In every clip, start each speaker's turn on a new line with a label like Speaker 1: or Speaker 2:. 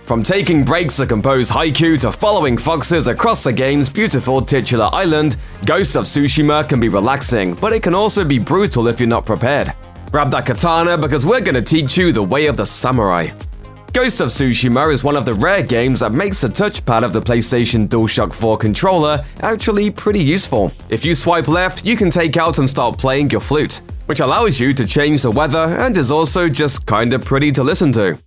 Speaker 1: From taking breaks to compose haiku to following foxes across the game's beautiful titular island, Ghost of Tsushima can be relaxing, but it can also be brutal if you're not prepared. Grab that katana because we're gonna teach you the way of the samurai. Ghost of Tsushima is one of the rare games that makes the touchpad of the PlayStation DualShock 4 controller actually pretty useful. If you swipe left, you can take out and start playing your flute, which allows you to change the weather and is also just kinda pretty to listen to.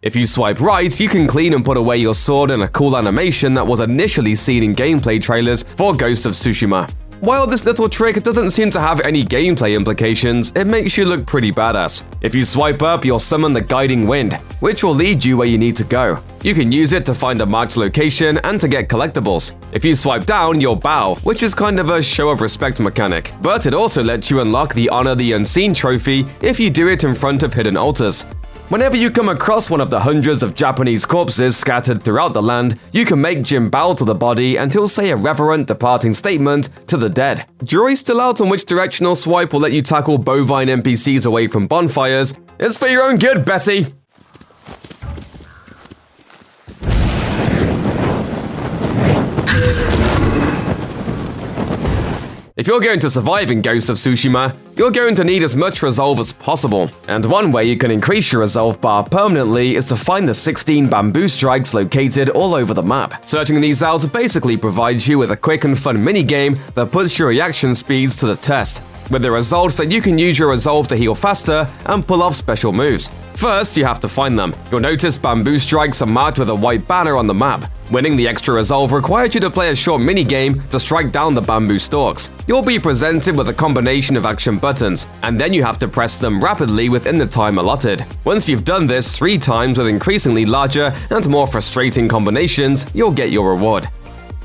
Speaker 1: If you swipe right, you can clean and put away your sword in a cool animation that was initially seen in gameplay trailers for Ghost of Tsushima. While this little trick doesn't seem to have any gameplay implications, it makes you look pretty badass. If you swipe up, you'll summon the Guiding Wind, which will lead you where you need to go. You can use it to find a marked location and to get collectibles. If you swipe down, you'll bow, which is kind of a show of respect mechanic. But it also lets you unlock the Honor the Unseen trophy if you do it in front of hidden altars. Whenever you come across one of the hundreds of Japanese corpses scattered throughout the land, you can make Jim bow to the body and he'll say a reverent departing statement to the dead. Jury's still out on which directional swipe will let you tackle bovine NPCs away from bonfires. It's for your own good, Betty! If you're going to survive in Ghost of Tsushima, you're going to need as much resolve as possible. And one way you can increase your resolve bar permanently is to find the 16 bamboo strikes located all over the map. Searching these out basically provides you with a quick and fun minigame that puts your reaction speeds to the test, with the results that you can use your resolve to heal faster and pull off special moves. First, you have to find them. You'll notice bamboo strikes are marked with a white banner on the map. Winning the extra resolve requires you to play a short minigame to strike down the bamboo stalks. You'll be presented with a combination of action buttons, and then you have to press them rapidly within the time allotted. Once you've done this 3 times with increasingly larger and more frustrating combinations, you'll get your reward.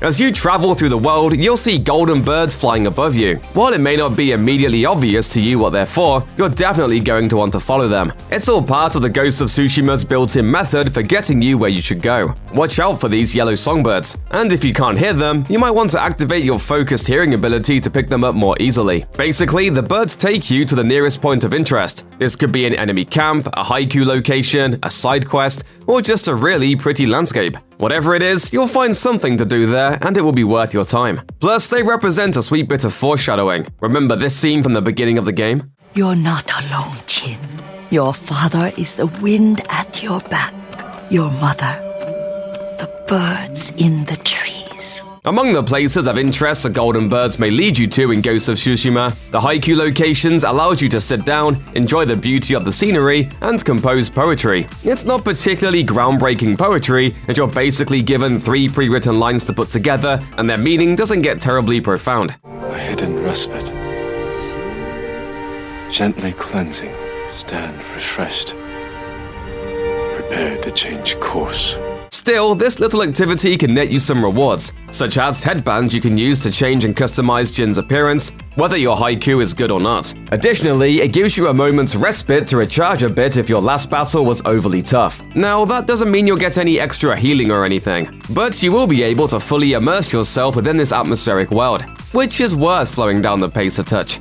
Speaker 1: As you travel through the world, you'll see golden birds flying above you. While it may not be immediately obvious to you what they're for, you're definitely going to want to follow them. It's all part of the Ghost of Tsushima's built-in method for getting you where you should go. Watch out for these yellow songbirds, and if you can't hear them, you might want to activate your focused hearing ability to pick them up more easily. Basically, the birds take you to the nearest point of interest. This could be an enemy camp, a haiku location, a side quest, or just a really pretty landscape. Whatever it is, you'll find something to do there, and it will be worth your time. Plus, they represent a sweet bit of foreshadowing. Remember this scene from the beginning of the game?
Speaker 2: You're not alone, Chin. Your father is the wind at your back. Your mother, the birds in the trees.
Speaker 1: Among the places of interest the golden birds may lead you to in Ghost of Tsushima, the haiku locations allows you to sit down, enjoy the beauty of the scenery, and compose poetry. It's not particularly groundbreaking poetry, as you're basically given 3 pre-written lines to put together, and their meaning doesn't get terribly profound.
Speaker 3: A hidden respite. Gently cleansing, stand refreshed. Prepared to change course.
Speaker 1: Still, this little activity can net you some rewards, such as headbands you can use to change and customize Jin's appearance, whether your haiku is good or not. Additionally, it gives you a moment's respite to recharge a bit if your last battle was overly tough. Now, that doesn't mean you'll get any extra healing or anything, but you will be able to fully immerse yourself within this atmospheric world, which is worth slowing down the pace a touch.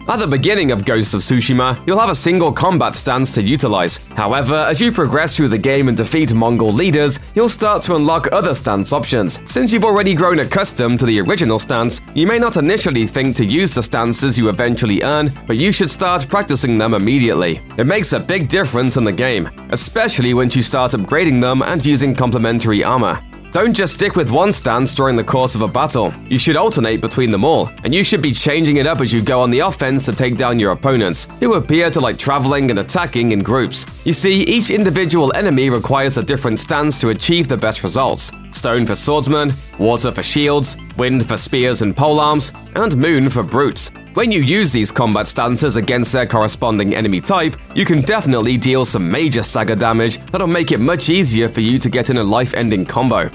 Speaker 1: At the beginning of Ghost of Tsushima, you'll have a single combat stance to utilize. However, as you progress through the game and defeat Mongol leaders, you'll start to unlock other stance options. Since you've already grown accustomed to the original stance, you may not initially think to use the stances you eventually earn, but you should start practicing them immediately. It makes a big difference in the game, especially once you start upgrading them and using complementary armor. Don't just stick with one stance during the course of a battle. You should alternate between them all, and you should be changing it up as you go on the offense to take down your opponents, who appear to like traveling and attacking in groups. You see, each individual enemy requires a different stance to achieve the best results. Stone for swordsmen, water for shields, wind for spears and polearms, and moon for brutes. When you use these combat stances against their corresponding enemy type, you can definitely deal some major stagger damage that'll make it much easier for you to get in a life-ending combo.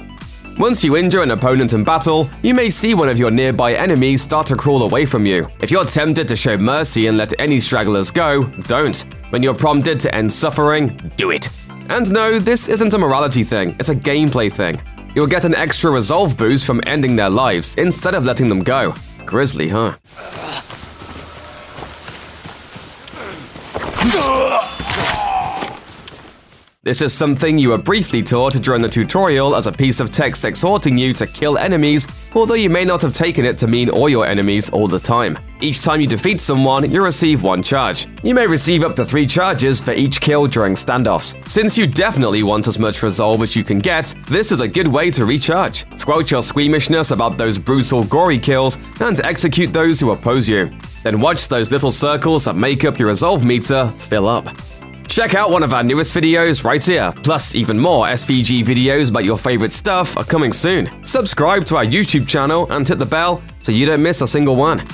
Speaker 1: Once you injure an opponent in battle, you may see one of your nearby enemies start to crawl away from you. If you're tempted to show mercy and let any stragglers go, don't. When you're prompted to end suffering, do it. And no, this isn't a morality thing, it's a gameplay thing. You'll get an extra resolve boost from ending their lives instead of letting them go. Grisly, huh? This is something you were briefly taught during the tutorial as a piece of text exhorting you to kill enemies, although you may not have taken it to mean all your enemies all the time. Each time you defeat someone, you receive 1 charge. You may receive up to 3 charges for each kill during standoffs. Since you definitely want as much resolve as you can get, this is a good way to recharge. Squelch your squeamishness about those brutal, gory kills and execute those who oppose you. Then watch those little circles that make up your resolve meter fill up. Check out one of our newest videos right here, plus even more SVG videos about your favorite stuff are coming soon. Subscribe to our YouTube channel and hit the bell so you don't miss a single one.